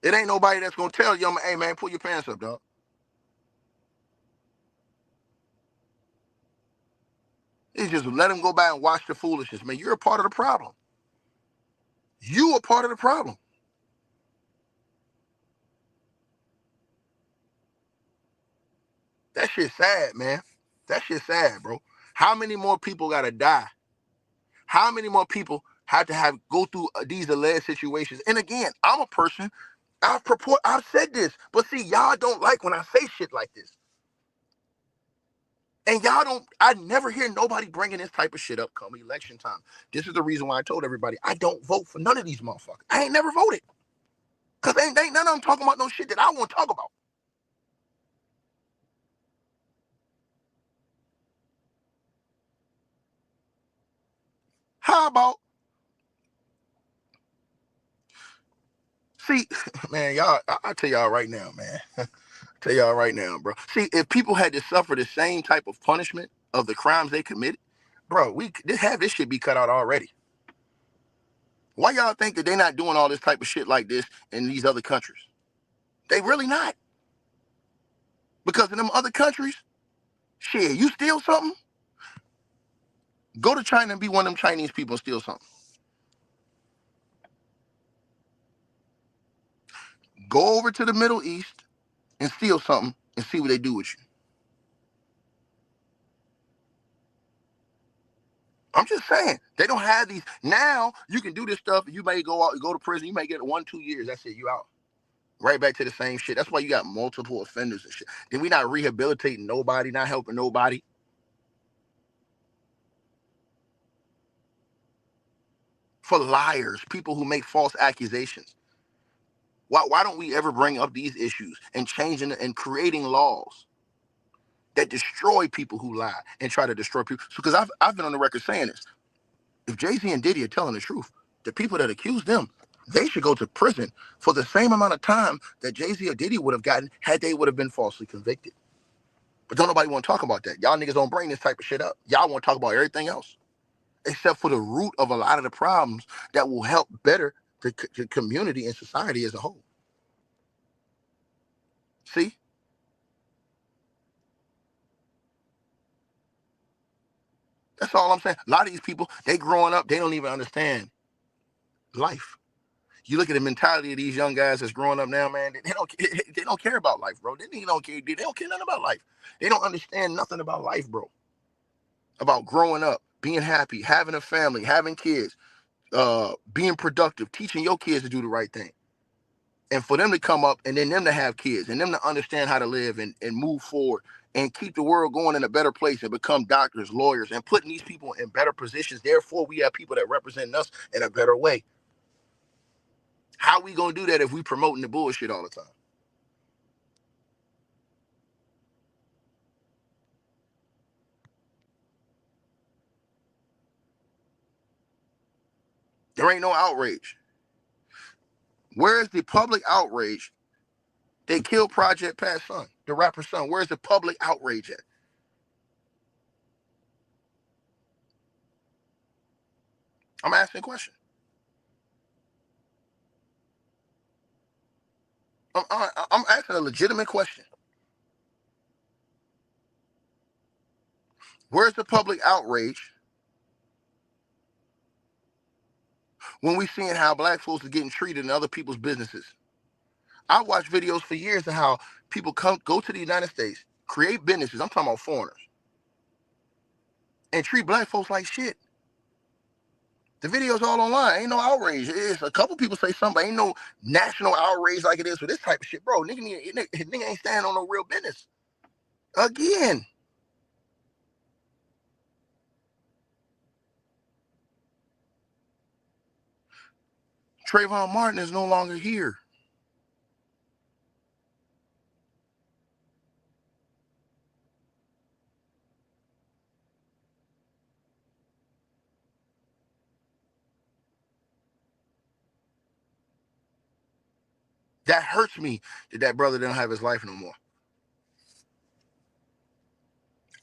It ain't nobody that's going to tell you, hey, man, pull your pants up, dog. It's just let them go by and watch the foolishness. Man, you're a part of the problem. You are part of the problem. That shit's sad, man. That shit's sad, bro. How many more people got to die? How many more people have to go through these alleged situations? And again, I'm a person, I've said this, but see, y'all don't like when I say shit like this. And I never hear nobody bringing this type of shit up come election time. This is the reason why I told everybody I don't vote for none of these motherfuckers. I ain't never voted. Because ain't none of them talking about no shit that I want to talk about. How about, see, man, y'all, I tell y'all right now, man. Tell y'all right now, bro. See, if people had to suffer the same type of punishment of the crimes they committed, bro, we have this shit be cut out already. Why y'all think that they're not doing all this type of shit like this in these other countries? They really not. Because in them other countries, shit, you steal something, go to China and be one of them Chinese people and steal something. Go over to the Middle East and steal something and see what they do with you. I'm just saying, they don't have these. Now, you can do this stuff, you may go out, go to prison, you may get 1-2 years, that's it, you out. Right back to the same shit. That's why you got multiple offenders and shit. Then we not rehabilitating nobody, not helping nobody. For liars, people who make false accusations. Why don't we ever bring up these issues and changing and creating laws that destroy people who lie and try to destroy people? Because I've been on the record saying this. If Jay-Z and Diddy are telling the truth, the people that accuse them, they should go to prison for the same amount of time that Jay-Z or Diddy would have gotten had they would have been falsely convicted. But don't nobody want to talk about that. Y'all niggas don't bring this type of shit up. Y'all want to talk about everything else, except for the root of a lot of the problems that will help better the community and society as a whole. See? That's all I'm saying. A lot of these people, they growing up, they don't even understand life. You look at the mentality of these young guys that's growing up now, man, they don't care about life, bro. They don't care nothing about life. They don't understand nothing about life, bro. About growing up, being happy, having a family, having kids, being productive, teaching your kids to do the right thing. And for them to come up and then them to have kids and them to understand how to live and move forward and keep the world going in a better place and become doctors, lawyers, and putting these people in better positions. Therefore, we have people that represent us in a better way. How we gonna do that if we promoting the bullshit all the time? There ain't no outrage. Where's the public outrage? They killed Project Pat's son, the rapper's son. Where's the public outrage at? I'm asking a question. I'm asking a legitimate question. Where's the public outrage when we seeing how black folks are getting treated in other people's businesses? I watched videos for years of how people go to the United States, create businesses, I'm talking about foreigners, and treat black folks like shit. The video's all online. Ain't no outrage. It's a couple people say something, but ain't no national outrage like it is for this type of shit. Bro, nigga ain't standing on no real business. Again. Trayvon Martin is no longer here. That hurts me that brother didn't have his life no more.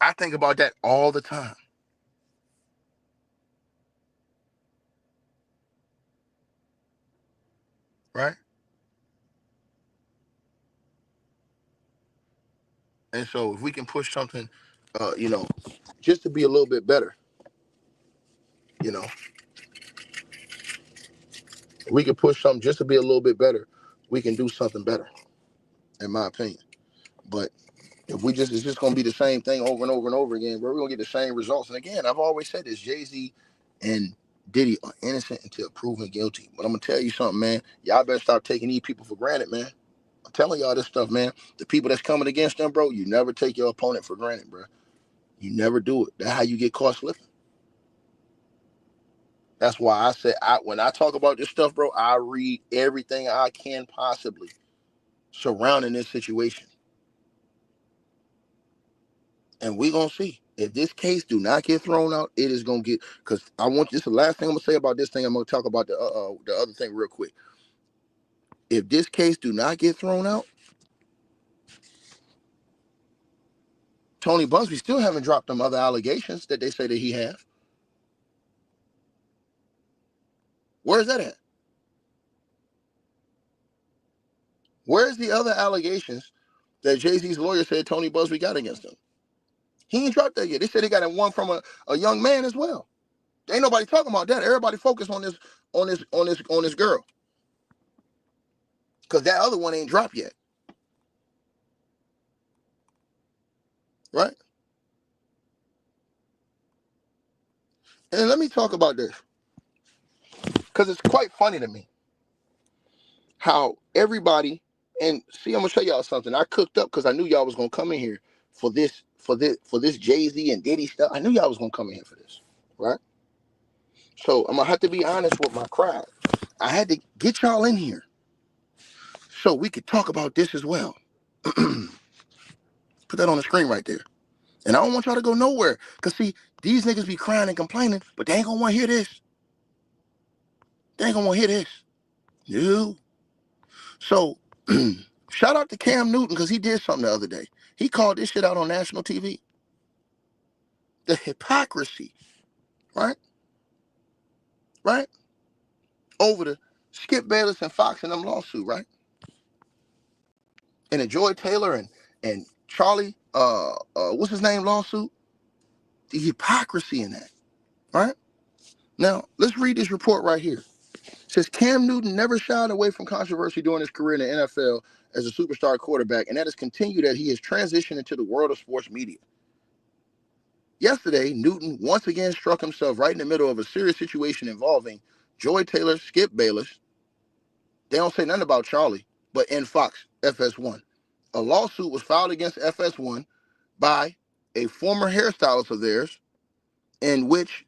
I think about that all the time. right? And so if we can push something, you know, just to be a little bit better, you know, if we can push something just to be a little bit better, we can do something better, in my opinion. But if it's just gonna be the same thing over and over and over again, we're gonna get the same results. And again, I've always said this: Jay-Z and Diddy are innocent until proven guilty. But I'm gonna tell you something, man. Y'all better stop taking these people for granted, man. I'm telling y'all this stuff, man. The people that's coming against them, bro, you never take your opponent for granted, bro. You never do it. That's how you get caught slipping. That's why I said, when I talk about this stuff, bro, I read everything I can possibly surrounding this situation. And we're going to see. If this case do not get thrown out, it is going to get, because this is the last thing I'm going to say about this thing. I'm going to talk about the other thing real quick. If this case do not get thrown out, Tony Buzbee still haven't dropped them other allegations that they say that he have. Where's that at? Where's the other allegations that Jay-Z's lawyer said Tony Buzbee got against him? He ain't dropped that yet. They said he got one from a young man as well. Ain't nobody talking about that. Everybody focus on this girl, because that other one ain't dropped yet, right? And let me talk about this, because it's quite funny to me how everybody, and see, I'm gonna show y'all something. I cooked up because I knew y'all was gonna come in here for this Jay-Z and Diddy stuff. I knew y'all was gonna come in here for this, right? So I'm gonna have to be honest with my crowd. I had to get y'all in here so we could talk about this as well. Put that on the screen right there. And I don't want y'all to go nowhere. Because, see, these niggas be crying and complaining, but they ain't going to want to hear this. They ain't going to want to hear this. No. So, shout out to Cam Newton, because he did something the other day. He called this shit out on national TV. The hypocrisy, right? Right? Over the Skip Bayless and Fox and them lawsuit, right? And the Joy Taylor and Charlie, what's his name lawsuit? The hypocrisy in that, right? Now, let's read this report right here. It says Cam Newton never shied away from controversy during his career in the NFL as a superstar quarterback, and that has continued as he has transitioned into the world of sports media. Yesterday, Newton once again struck himself right in the middle of a serious situation involving Joy Taylor, Skip Bayless. They don't say nothing about Charlie, but in Fox, FS1. A lawsuit was filed against FS1 by a former hairstylist of theirs, in which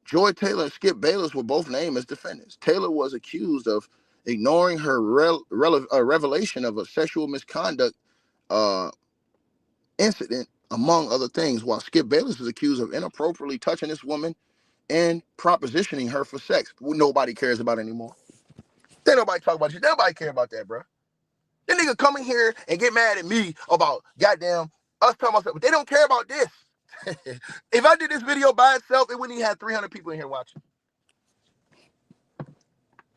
Joy Taylor and Skip Bayless were both named as defendants. Taylor was accused of ignoring her revelation of a sexual misconduct incident, among other things, while Skip Bayless is accused of inappropriately touching this woman and propositioning her for sex. Nobody cares about anymore. Ain't nobody talk about you. Nobody care about that, bro. That nigga come in here and get mad at me about goddamn us talking about stuff, but they don't care about this. If I did this video by itself, it wouldn't even have 300 people in here watching.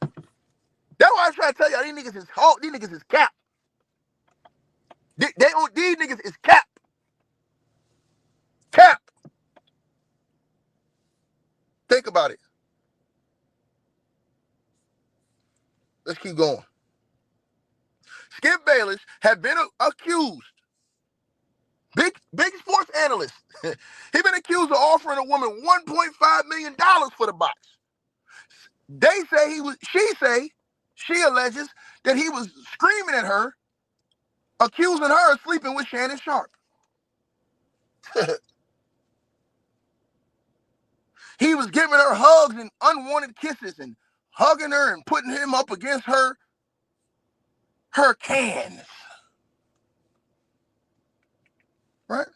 That's why I'm trying to tell y'all, these niggas is cap. These niggas is cap. Cap. Think about it. Let's keep going. Skip Bayless had been accused. Big sports analyst. He been accused of offering a woman $1.5 million for the box. She alleges that he was screaming at her, accusing her of sleeping with Shannon Sharp. He was giving her hugs and unwanted kisses and hugging her and putting him up against her cans. Right?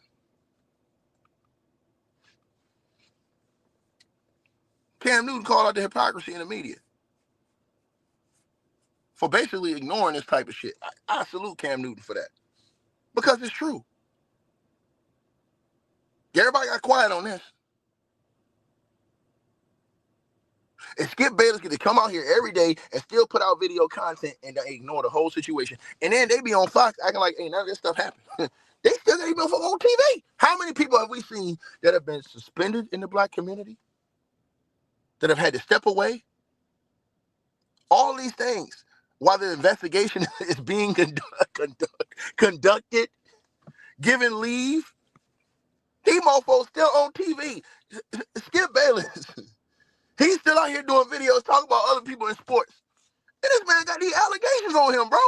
Cam Newton called out the hypocrisy in the media for basically ignoring this type of shit. I salute Cam Newton for that, because it's true. Everybody got quiet on this. And Skip Bayless get to come out here every day and still put out video content and they ignore the whole situation. And then they be on Fox acting like, hey, none of this stuff happened. They still got even on TV. How many people have we seen that have been suspended in the black community? That have had to step away? All these things. While the investigation is being conducted, given leave, these mofos still on TV. Skip Bayless. He's still out here doing videos talking about other people in sports. And this man got these allegations on him, bro.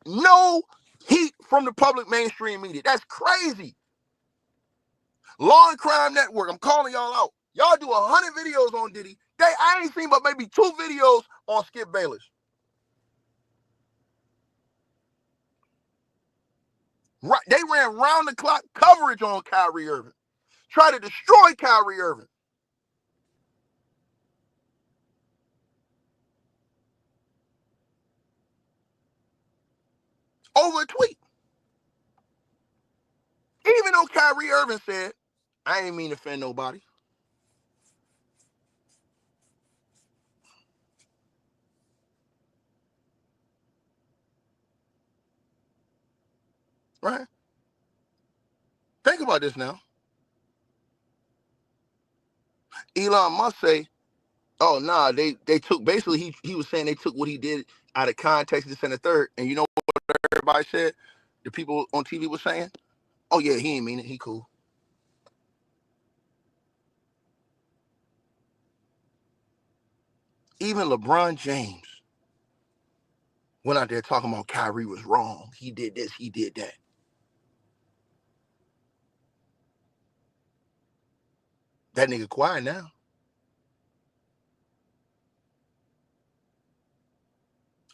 No heat from the public mainstream media. That's crazy. Law and Crime Network, I'm calling y'all out. Y'all do 100 videos on Diddy. I ain't seen but maybe 2 videos on Skip Bayless. Right, they ran round the clock coverage on Kyrie Irving. Try to destroy Kyrie Irving. Over a tweet. Even though Kyrie Irving said, I ain't mean to offend nobody. Right? Think about this now. Elon Musk say, oh, nah, they took, basically he was saying they took what he did out of context, this and the third. And you know what everybody said? The people on TV was saying, oh, yeah, he ain't mean it. He cool. Even LeBron James went out there talking about Kyrie was wrong. He did this, he did that. That nigga quiet now.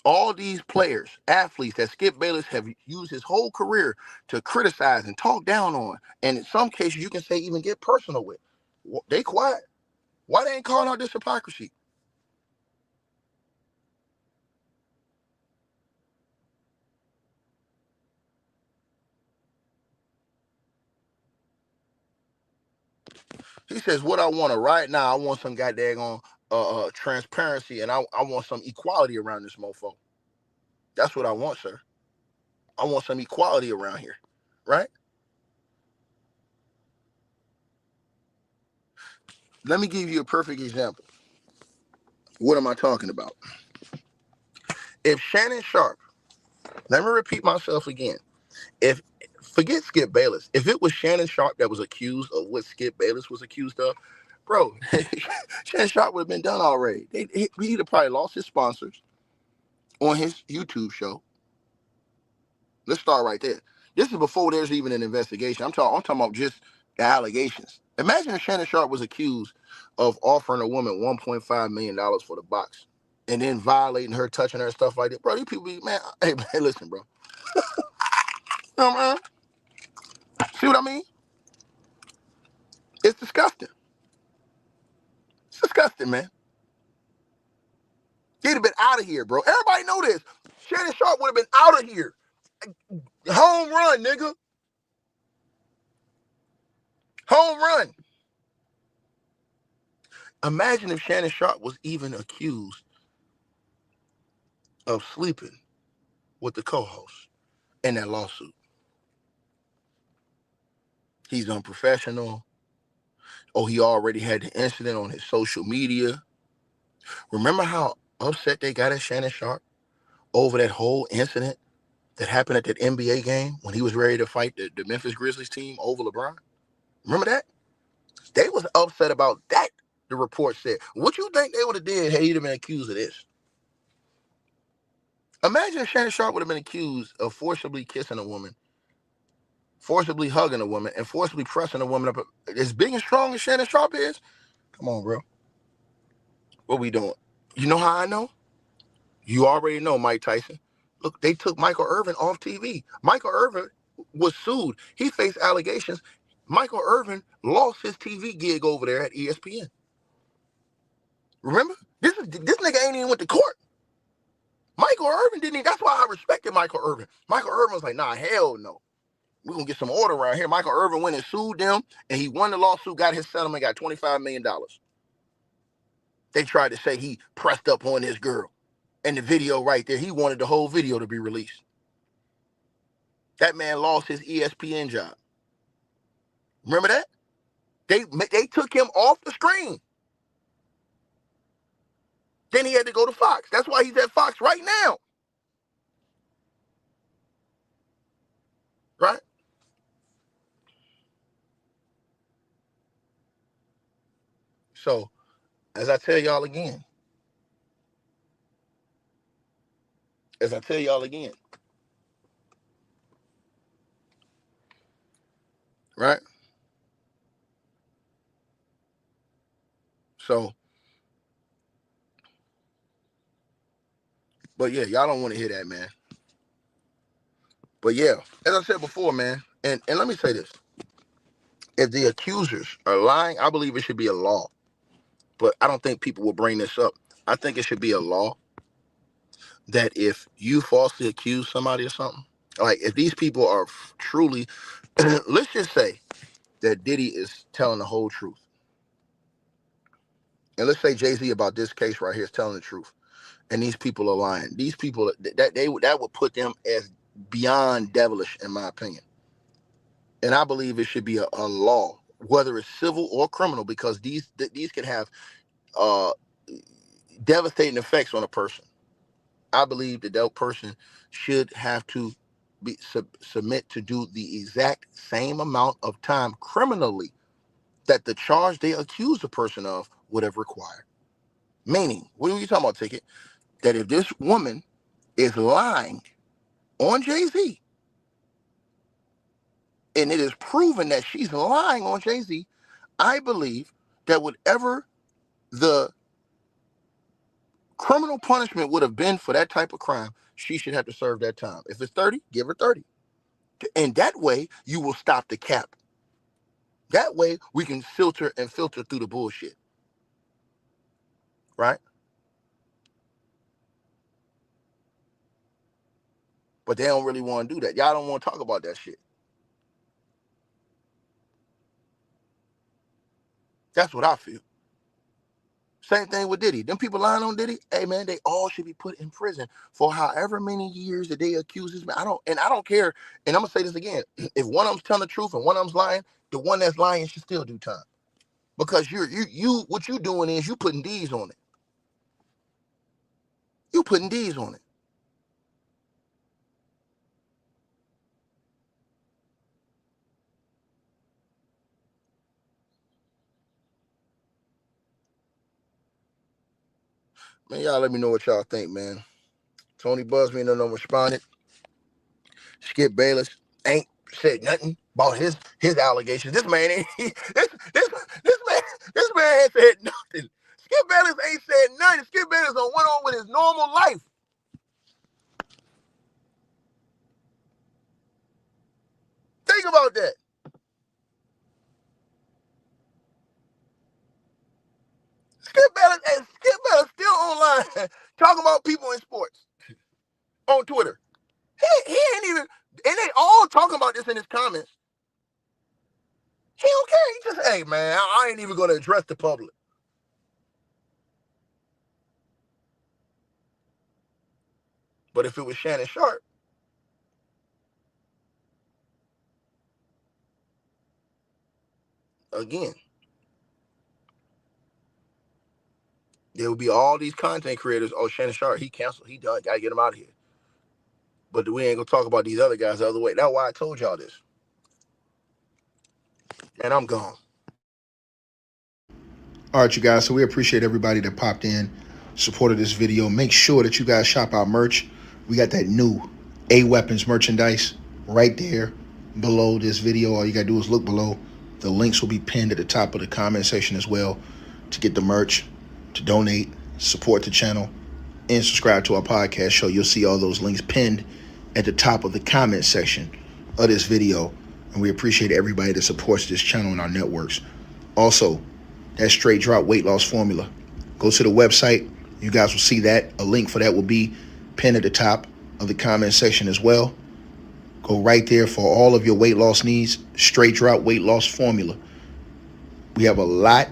All these players, athletes that Skip Bayless have used his whole career to criticize and talk down on, and in some cases you can say even get personal with, they quiet. Why they ain't calling out this hypocrisy? He says, what I want right now, I want some goddamn transparency, and I want some equality around this mofo. That's what I want, sir. I want some equality around here, right? Let me give you a perfect example. What am I talking about? If Shannon Sharpe, let me repeat myself again. Forget Skip Bayless. If it was Shannon Sharpe that was accused of what Skip Bayless was accused of, bro, Shannon Sharpe would have been done already. He'd have probably lost his sponsors on his YouTube show. Let's start right there. This is before there's even an investigation. I'm talking about just the allegations. Imagine if Shannon Sharpe was accused of offering a woman $1.5 million for the box and then violating her, touching her, stuff like that. Bro, these people be, man, hey, listen, bro. Man. See what I mean? It's disgusting. It's disgusting, man. He'd have been out of here, bro. Everybody know this. Shannon Sharpe would have been out of here. Home run, nigga. Home run. Imagine if Shannon Sharpe was even accused of sleeping with the co-host in that lawsuit. He's unprofessional. Oh, he already had the incident on his social media. Remember how upset they got at Shannon Sharpe over that whole incident that happened at that NBA game when he was ready to fight the Memphis Grizzlies team over LeBron? Remember that? They was upset about that, the report said. What you think they would have did had he been accused of this? Imagine if Shannon Sharpe would have been accused of forcibly kissing a woman, forcibly hugging a woman, and forcibly pressing a woman up. As big and strong as Shannon Sharpe is, come on, bro. What we doing? You know how I know? You already know Mike Tyson. Look, they took Michael Irvin off TV. Michael Irvin was sued. He faced allegations. Michael Irvin lost his TV gig over there at ESPN. Remember? This nigga ain't even went to court. Michael Irvin didn't even, that's why I respected Michael Irvin. Michael Irvin was like, nah, hell no. We're going to get some order around here. Michael Irvin went and sued them, and he won the lawsuit, got his settlement, got $25 million. They tried to say he pressed up on this girl. And the video right there, he wanted the whole video to be released. That man lost his ESPN job. Remember that? They took him off the screen. Then he had to go to Fox. That's why he's at Fox right now. Right? So, as I tell y'all again, right? So, but yeah, y'all don't want to hear that, man. But yeah, as I said before, man, and let me say this. If the accusers are lying, I believe it should be a law. But I don't think people will bring this up. I think it should be a law that if you falsely accuse somebody of something, like if these people are truly, let's just say that Diddy is telling the whole truth. And let's say Jay-Z about this case right here is telling the truth. And these people are lying. These people, that would put them as beyond devilish, in my opinion. And I believe it should be a law, whether it's civil or criminal, because these can have devastating effects on a person. I believe that person should have to be submit to do the exact same amount of time criminally that the charge they accuse the person of would have required. Meaning, what are you talking about, Ticket? That if this woman is lying on Jay-Z, and it is proven that she's lying on Jay-Z, I believe that whatever the criminal punishment would have been for that type of crime, she should have to serve that time. If it's 30, give her 30. And that way, you will stop the cap. That way, we can filter through the bullshit. Right? But they don't really want to do that. Y'all don't want to talk about that shit. That's what I feel. Same thing with Diddy. Them people lying on Diddy, hey man, they all should be put in prison for however many years that they accuse this man. I don't care. And I'm gonna say this again. If one of them's telling the truth and one of them's lying, the one that's lying should still do time. Because what you doing is you putting D's on it. You putting D's on it. Man, y'all let me know what y'all think, man. Tony Buzbee no responded. Skip Bayless ain't said nothing about his allegations. This man ain't this man ain't said nothing. Skip Bayless ain't said nothing. Skip Bayless went on with his normal life. Think about that. Skip Bayless still online talking about people in sports on Twitter. He ain't even, and they all talking about this in his comments. He don't care. He just, hey man, I ain't even gonna address the public. But if it was Shannon Sharp, again, there would be all these content creators. Oh, Shannon Sharp, he canceled. He done. Gotta get him out of here. But we ain't gonna talk about these other guys the other way. That's why I told y'all this. And I'm gone. All right, you guys. So we appreciate everybody that popped in, supported this video. Make sure that you guys shop our merch. We got that new A-Weapons merchandise right there below this video. All you got to do is look below. The links will be pinned at the top of the comment section as well to get the merch, to donate, support the channel, and subscribe to our podcast show. You'll see all those links pinned at the top of the comment section of this video. And we appreciate everybody that supports this channel and our networks. Also, that straight drop weight loss formula. Go to the website. You guys will see that. A link for that will be pinned at the top of the comment section as well. Go right there for all of your weight loss needs. Straight drop weight loss formula. We have a lot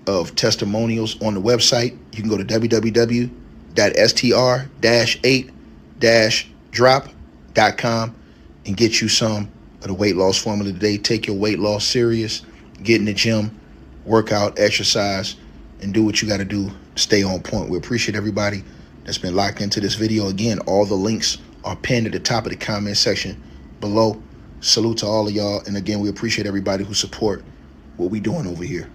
of testimonials on the website. You can go to www.str-8-drop.com and get you some of the weight loss formula today. Take your weight loss serious. Get in the gym, work out, exercise, and do what you got to do. Stay on point. We appreciate everybody that's been locked into this video. Again, all the links are pinned at the top of the comment section below. Salute to all of y'all. And again, we appreciate everybody who support what we doing over here.